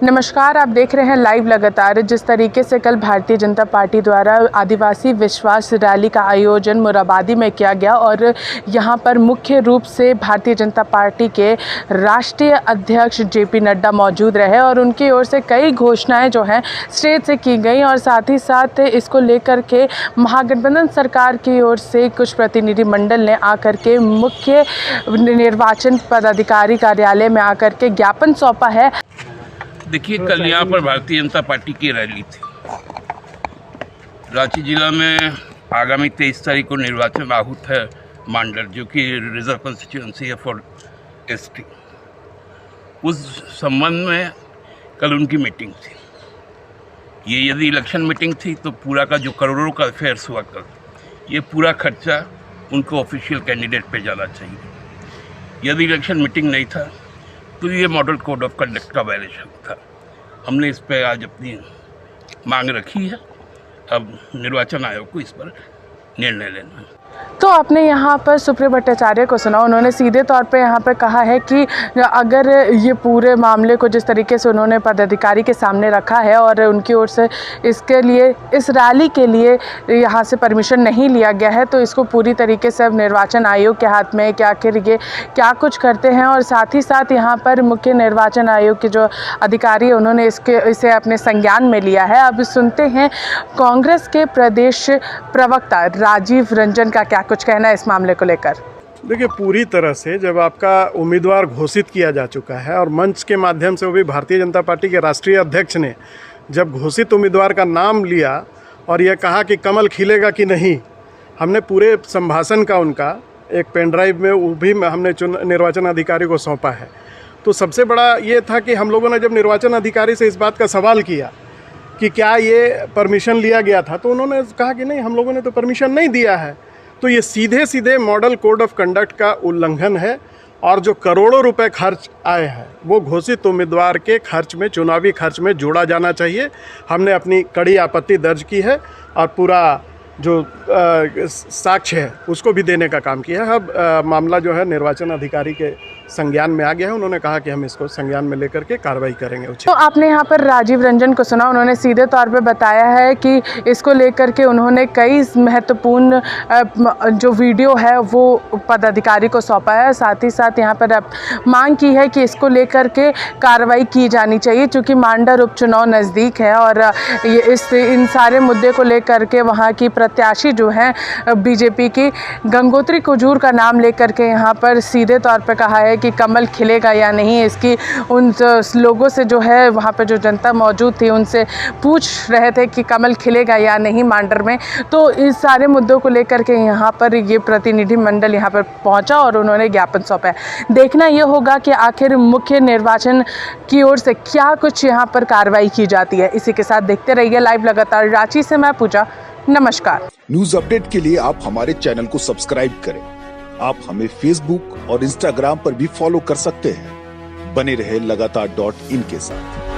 नमस्कार, आप देख रहे हैं लाइव लगातार। जिस तरीके से कल भारतीय जनता पार्टी द्वारा आदिवासी विश्वास रैली का आयोजन मुराबादी में किया गया और यहां पर मुख्य रूप से भारतीय जनता पार्टी के राष्ट्रीय अध्यक्ष जेपी नड्डा मौजूद रहे और उनकी ओर से कई घोषणाएं जो हैं स्टेज से की गई और साथ ही साथ इसको लेकर के महागठबंधन सरकार की ओर से कुछ प्रतिनिधिमंडल ने आकर के मुख्य निर्वाचन पदाधिकारी कार्यालय में आकर के ज्ञापन सौंपा है। देखिए, कल यहाँ पर भारतीय जनता पार्टी की रैली थी। रांची जिला में आगामी 23 तारीख को निर्वाचन आहूत है मांडर, जो कि रिजर्व कंस्टिट्यूएंसी है फॉर एसटी। उस संबंध में कल उनकी मीटिंग थी। ये यदि इलेक्शन मीटिंग थी तो पूरा का जो करोड़ों का अफेयर्स हुआ कल, ये पूरा खर्चा उनको ऑफिशियल कैंडिडेट पे जाना चाहिए। यदि इलेक्शन मीटिंग नहीं था तो ये मॉडल कोड ऑफ कंडक्ट का वायलेशन था। हमने इस पर आज अपनी मांग रखी है। अब निर्वाचन आयोग को इस पर निर्णय लेना है। तो आपने यहाँ पर सुप्रिय भट्टाचार्य को सुना, उन्होंने सीधे तौर पे यहाँ पर कहा है कि अगर ये पूरे मामले को जिस तरीके से उन्होंने पदाधिकारी के सामने रखा है और उनकी ओर से इसके लिए इस रैली के लिए यहाँ से परमिशन नहीं लिया गया है, तो इसको पूरी तरीके से अब निर्वाचन आयोग के हाथ में है कि आखिर ये क्या कुछ करते हैं। और साथ ही साथ यहाँ पर मुख्य निर्वाचन आयोग के जो अधिकारी है उन्होंने इसे अपने संज्ञान में लिया है। अब सुनते हैं कांग्रेस के प्रदेश प्रवक्ता राजीव रंजन का क्या कुछ कहना है इस मामले को लेकर। देखिए, पूरी तरह से जब आपका उम्मीदवार घोषित किया जा चुका है और मंच के माध्यम से वो भी भारतीय जनता पार्टी के राष्ट्रीय अध्यक्ष ने जब घोषित उम्मीदवार का नाम लिया और यह कहा कि कमल खिलेगा कि नहीं, हमने पूरे संभाषण का उनका एक पेन ड्राइव में वो भी हमने निर्वाचन अधिकारी को सौंपा है। तो सबसे बड़ा ये था कि हम लोगों ने जब निर्वाचन अधिकारी से इस बात का सवाल किया कि क्या ये परमिशन लिया गया था, तो उन्होंने कहा कि नहीं, हम लोगों ने तो परमिशन नहीं दिया है। तो ये सीधे सीधे मॉडल कोड ऑफ कंडक्ट का उल्लंघन है और जो करोड़ों रुपए खर्च आए हैं वो घोषित उम्मीदवार के खर्च में, चुनावी खर्च में जोड़ा जाना चाहिए। हमने अपनी कड़ी आपत्ति दर्ज की है और पूरा जो साक्ष्य है उसको भी देने का काम किया है। अब मामला जो है निर्वाचन अधिकारी के संज्ञान में आ गया है। उन्होंने कहा कि हम इसको संज्ञान में लेकर के कार्रवाई करेंगे। तो आपने यहाँ पर राजीव रंजन को सुना, उन्होंने सीधे तौर पे बताया है कि इसको लेकर के उन्होंने कई महत्वपूर्ण जो वीडियो है वो पदाधिकारी को सौंपा है। साथ ही साथ यहाँ पर मांग की है कि इसको लेकर के कार्रवाई की जानी चाहिए, क्योंकि मांडर उपचुनाव नज़दीक है और इन सारे मुद्दे को लेकर के वहाँ की प्रत्याशी जो है बीजेपी की गंगोत्री कुजूर का नाम लेकर के यहाँ पर सीधे तौर पर कहा है कि कमल खिलेगा या नहीं। इसकी उन लोगों से जो है वहाँ पर जो जनता मौजूद थी उनसे पूछ रहे थे कि कमल खिलेगा या नहीं मांडर में। तो इस सारे मुद्दों को लेकर के यहाँ पर ये प्रतिनिधि मंडल यहाँ पर पहुँचा और उन्होंने ज्ञापन सौंपा है। देखना ये होगा कि आखिर मुख्य निर्वाचन की ओर से क्या कुछ यहाँ पर कार्रवाई की जाती है। इसी के साथ देखते रहिए लाइव लगातार। रांची से मैं पूजा, नमस्कार। न्यूज अपडेट के लिए आप हमारे चैनल को सब्सक्राइब करें। आप हमें फेसबुक और इंस्टाग्राम पर भी फॉलो कर सकते हैं। बने रहे लगातार.in के साथ।